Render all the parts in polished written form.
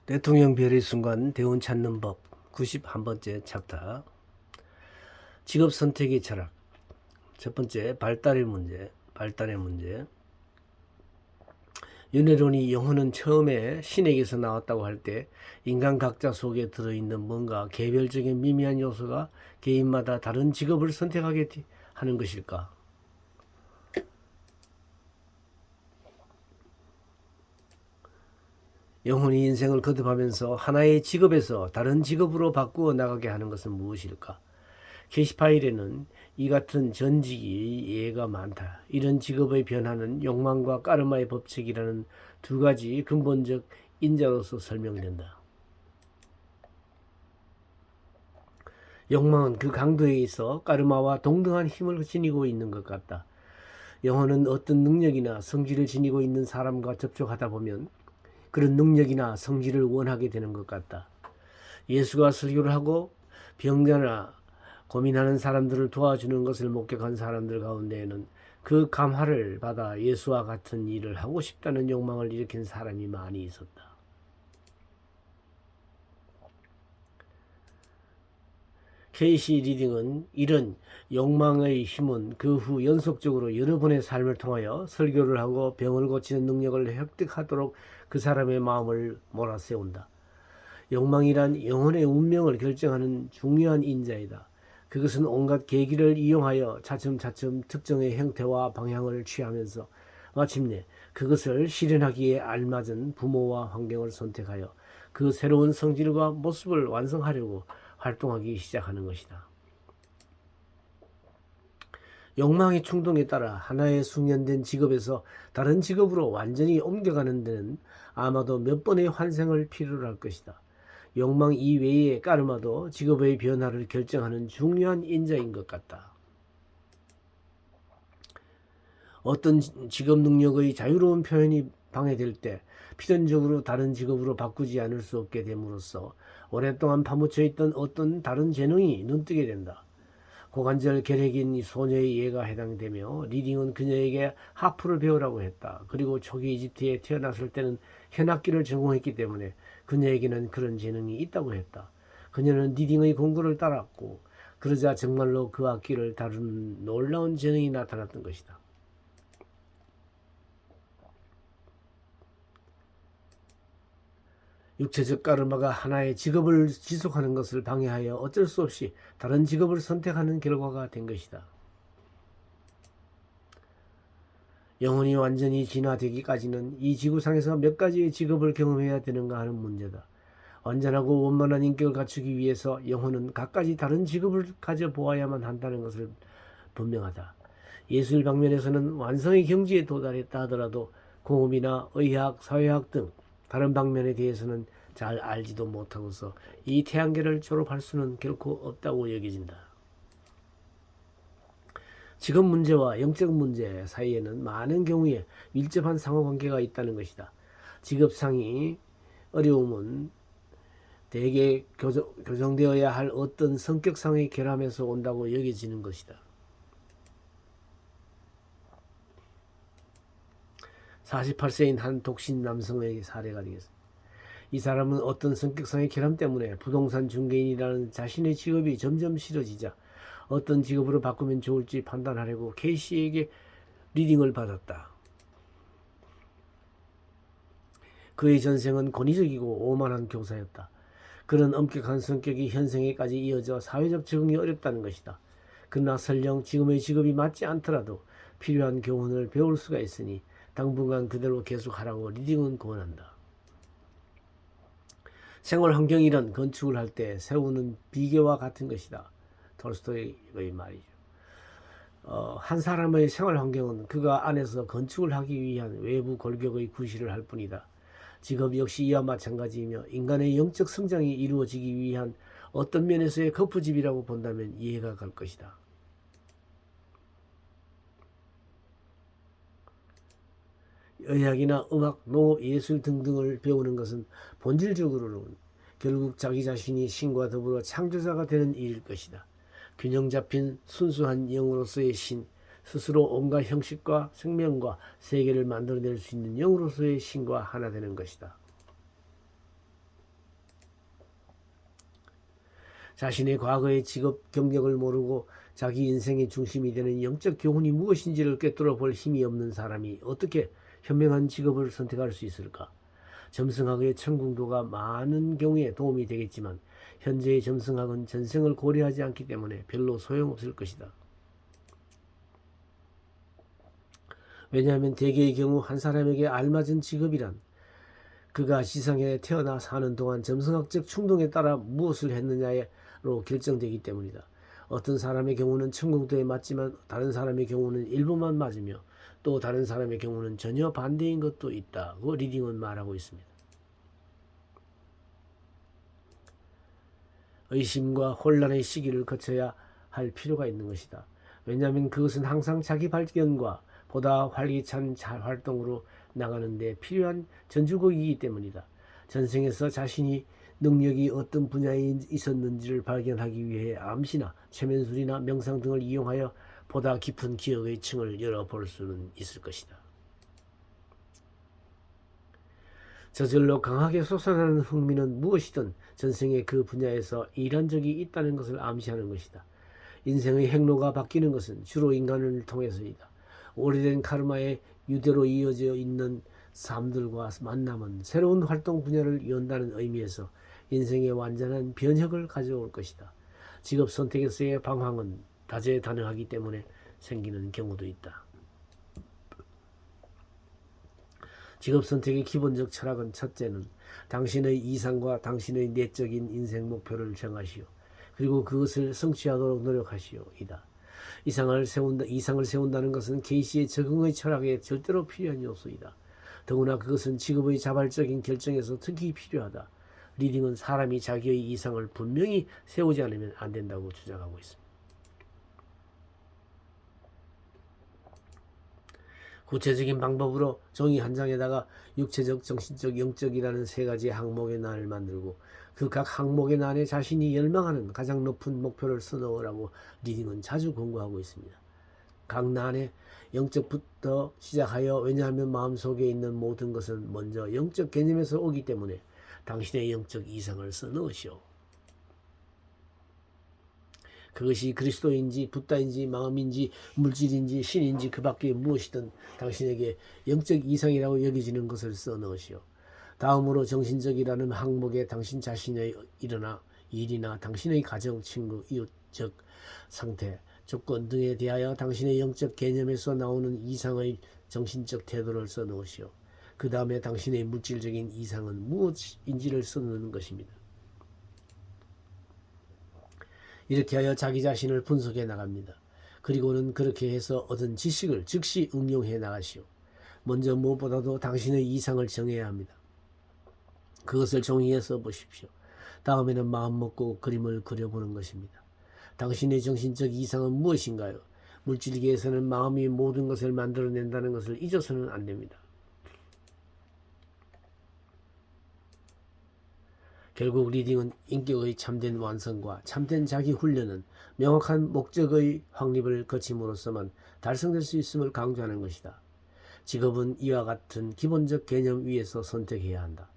대통령 별의 순간 대운 찾는 법 91번째 챕터. 직업 선택의 철학. 첫 번째, 발달의 문제. 윤회론이 영혼은 처음에 신에게서 나왔다고 할 때 인간 각자 속에 들어있는 뭔가 개별적인 미미한 요소가 개인마다 다른 직업을 선택하게 하는 것일까? 영혼이 인생을 거듭하면서 하나의 직업에서 다른 직업으로 바꾸어 나가게 하는 것은 무엇일까? 게시파일에는 이 같은 전직이 예가 많다. 이런 직업의 변화는 욕망과 까르마의 법칙이라는 두 가지 근본적 인자로서 설명된다. 욕망은 그 강도에 있어 까르마와 동등한 힘을 지니고 있는 것 같다. 영혼은 어떤 능력이나 성질을 지니고 있는 사람과 접촉하다 보면 그런 능력이나 성질을 원하게 되는 것 같다. 예수가 설교를 하고 병자나 고민하는 사람들을 도와주는 것을 목격한 사람들 가운데에는 그 감화를 받아 예수와 같은 일을 하고 싶다는 욕망을 일으킨 사람이 많이 있었다. 케이시 리딩은 이런 욕망의 힘은 그 후 연속적으로 여러 번의 삶을 통하여 설교를 하고 병을 고치는 능력을 획득하도록 그 사람의 마음을 몰아세운다. 욕망이란 영혼의 운명을 결정하는 중요한 인자이다. 그것은 온갖 계기를 이용하여 차츰차츰 특정의 형태와 방향을 취하면서 마침내 그것을 실현하기에 알맞은 부모와 환경을 선택하여 그 새로운 성질과 모습을 완성하려고 활동하기 시작하는 것이다. 욕망의 충동에 따라 하나의 숙련된 직업에서 다른 직업으로 완전히 옮겨가는 데는 아마도 몇 번의 환생을 필요로 할 것이다. 욕망 이외의 까르마도 직업의 변화를 결정하는 중요한 인자인 것 같다. 어떤 직업 능력의 자유로운 표현이 방해될 때 필연적으로 다른 직업으로 바꾸지 않을 수 없게 됨으로써 오랫동안 파묻혀 있던 어떤 다른 재능이 눈뜨게 된다. 고관절 결핵인 소녀의 예가 해당되며 리딩은 그녀에게 하프를 배우라고 했다. 그리고 초기 이집트에 태어났을 때는 현악기를 전공했기 때문에 그녀에게는 그런 재능이 있다고 했다. 그녀는 리딩의 공부를 따랐고 그러자 정말로 그 악기를 다루는 놀라운 재능이 나타났던 것이다. 육체적 까르마가 하나의 직업을 지속하는 것을 방해하여 어쩔 수 없이 다른 직업을 선택하는 결과가 된 것이다. 영혼이 완전히 진화되기까지는 이 지구상에서 몇 가지의 직업을 경험해야 되는가 하는 문제다. 완전하고 원만한 인격을 갖추기 위해서 영혼은 각가지 다른 직업을 가져보아야만 한다는 것을 분명하다. 예술 방면에서는 완성의 경지에 도달했다 하더라도 공업이나 의학, 사회학 등 다른 방면에 대해서는 잘 알지도 못하고서 이 태양계를 졸업할 수는 결코 없다고 여겨진다. 직업 문제와 영적 문제 사이에는 많은 경우에 밀접한 상호관계가 있다는 것이다. 직업상의 어려움은 대개 교정되어야 할 어떤 성격상의 결함에서 온다고 여겨지는 것이다. 48세인 한 독신 남성의 사례가 되겠습니다. 이 사람은 어떤 성격상의 결함 때문에 부동산 중개인이라는 자신의 직업이 점점 싫어지자 어떤 직업으로 바꾸면 좋을지 판단하려고 K씨에게 리딩을 받았다. 그의 전생은 권위적이고 오만한 교사였다. 그런 엄격한 성격이 현생에까지 이어져 사회적 적응이 어렵다는 것이다. 그러나 설령 지금의 직업이 맞지 않더라도 필요한 교훈을 배울 수가 있으니 당분간 그대로 계속하라고 리딩은 권한다. 생활 환경이란 건축을 할 때 세우는 비계와 같은 것이다. 톨스토이의 말이죠. 한 사람의 생활 환경은 그가 안에서 건축을 하기 위한 외부 골격의 구실을 할 뿐이다. 직업 역시 이와 마찬가지이며 인간의 영적 성장이 이루어지기 위한 어떤 면에서의 거푸집이라고 본다면 이해가 갈 것이다. 의학이나 음악, 농업, 예술 등등을 배우는 것은 본질적으로는 결국 자기 자신이 신과 더불어 창조자가 되는 일일 것이다. 균형 잡힌 순수한 영으로서의 신, 스스로 온갖 형식과 생명과 세계를 만들어낼 수 있는 영으로서의 신과 하나 되는 것이다. 자신의 과거의 직업 경력을 모르고 자기 인생의 중심이 되는 영적 교훈이 무엇인지를 꿰뚫어 볼 힘이 없는 사람이 어떻게 현명한 직업을 선택할 수 있을까? 점성학의 천궁도가 많은 경우에 도움이 되겠지만 현재의 점성학은 전생을 고려하지 않기 때문에 별로 소용없을 것이다. 왜냐하면 대개의 경우 한 사람에게 알맞은 직업이란 그가 지상에 태어나 사는 동안 점성학적 충동에 따라 무엇을 했느냐로 결정되기 때문이다. 어떤 사람의 경우는 천궁도에 맞지만 다른 사람의 경우는 일부만 맞으며 또 다른 사람의 경우는 전혀 반대인 것도 있다고 리딩은 말하고 있습니다. 의심과 혼란의 시기를 거쳐야 할 필요가 있는 것이다. 왜냐하면 그것은 항상 자기 발견과 보다 활기찬 활동으로 나가는 데 필요한 전주곡이기 때문이다. 전생에서 자신이 능력이 어떤 분야에 있었는지를 발견하기 위해 암시나 최면술이나 명상 등을 이용하여 보다 깊은 기억의 층을 열어볼 수는 있을 것이다. 저절로 강하게 솟아나는 흥미는 무엇이든 전생에 그 분야에서 일한 적이 있다는 것을 암시하는 것이다. 인생의 행로가 바뀌는 것은 주로 인간을 통해서이다. 오래된 카르마의 유대로 이어져 있는 삶들과 만남은 새로운 활동 분야를 연다는 의미에서 인생의 완전한 변혁을 가져올 것이다. 직업 선택에서의 방황은 다재다능하기 때문에 생기는 경우도 있다. 직업 선택의 기본적 철학은 첫째는 당신의 이상과 당신의 내적인 인생 목표를 정하시오. 그리고 그것을 성취하도록 노력하시오. 이다. 이상을 세운다는 것은 케이시의 적응의 철학에 절대로 필요한 요소이다. 더구나 그것은 직업의 자발적인 결정에서 특히 필요하다. 리딩은 사람이 자기의 이상을 분명히 세우지 않으면 안 된다고 주장하고 있습니다. 구체적인 방법으로 종이 한 장에다가 육체적, 정신적, 영적이라는 세 가지 항목의 난을 만들고 그 각 항목의 난에 자신이 열망하는 가장 높은 목표를 써넣으라고 리딩은 자주 권고하고 있습니다. 각 난에 영적부터 시작하여 왜냐하면 마음속에 있는 모든 것은 먼저 영적 개념에서 오기 때문에 당신의 영적 이상을 써넣으시오. 그것이 그리스도인지 붓다인지 마음인지 물질인지 신인지 그 밖에 무엇이든 당신에게 영적 이상이라고 여겨지는 것을 써넣으시오. 다음으로 정신적이라는 항목에 당신 자신의 일이나 당신의 가정, 친구, 이웃적 상태, 조건 등에 대하여 당신의 영적 개념에서 나오는 이상의 정신적 태도를 써놓으시오. 그 다음에 당신의 물질적인 이상은 무엇인지를 써놓는 것입니다. 이렇게 하여 자기 자신을 분석해 나갑니다. 그리고는 그렇게 해서 얻은 지식을 즉시 응용해 나가시오. 먼저 무엇보다도 당신의 이상을 정해야 합니다. 그것을 종이에 써보십시오. 다음에는 마음먹고 그림을 그려보는 것입니다. 당신의 정신적 이상은 무엇인가요? 물질계에서는 마음이 모든 것을 만들어낸다는 것을 잊어서는 안 됩니다. 결국 리딩은 인격의 참된 완성과 참된 자기 훈련은 명확한 목적의 확립을 거침으로써만 달성될 수 있음을 강조하는 것이다. 직업은 이와 같은 기본적 개념 위에서 선택해야 한다.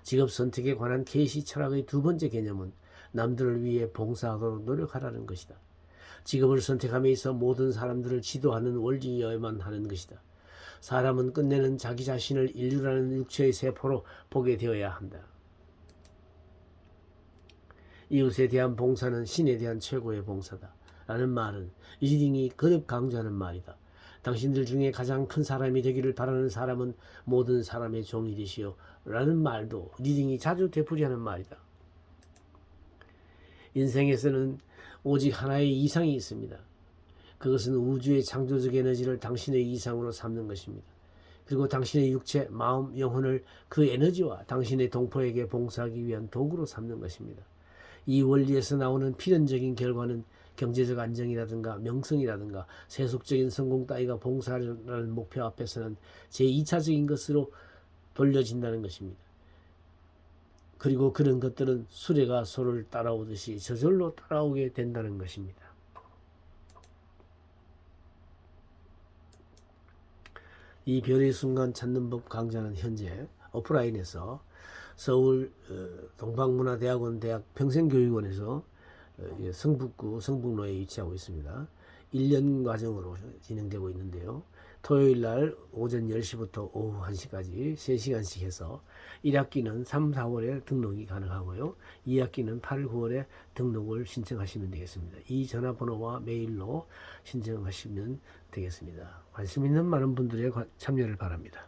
직업 선택에 관한 케이시 철학의 두 번째 개념은 남들을 위해 봉사하도록 노력하라는 것이다. 직업을 선택함에 있어 모든 사람들을 지도하는 원리여야만 하는 것이다. 사람은 끝내는 자기 자신을 인류라는 육체의 세포로 보게 되어야 한다. 이웃에 대한 봉사는 신에 대한 최고의 봉사다. 라는 말은 리딩이 거듭 강조하는 말이다. 당신들 중에 가장 큰 사람이 되기를 바라는 사람은 모든 사람의 종이 되시오. 라는 말도 리딩이 자주 되풀이하는 말이다. 인생에서는 오직 하나의 이상이 있습니다. 그것은 우주의 창조적 에너지를 당신의 이상으로 삼는 것입니다. 그리고 당신의 육체, 마음, 영혼을 그 에너지와 당신의 동포에게 봉사하기 위한 도구로 삼는 것입니다. 이 원리에서 나오는 필연적인 결과는 경제적 안정이라든가 명성이라든가 세속적인 성공 따위가 봉사라는 목표 앞에서는 제2차적인 것으로 돌려진다는 것입니다. 그리고 그런 것들은 수레가 소를 따라오듯이 저절로 따라오게 된다는 것입니다. 이 별의 순간 찾는 법 강좌는 현재 오프라인에서 서울 동방문화대학원 대학 평생교육원에서 성북구 성북로에 위치하고 있습니다. 1년 과정으로 진행되고 있는데요. 토요일 날 오전 10시부터 오후 1시까지 3시간씩 해서 1학기는 3, 4월에 등록이 가능하고요. 2학기는 8, 9월에 등록을 신청하시면 되겠습니다. 이 전화번호와 메일로 신청하시면 되겠습니다. 관심 있는 많은 분들의 참여를 바랍니다.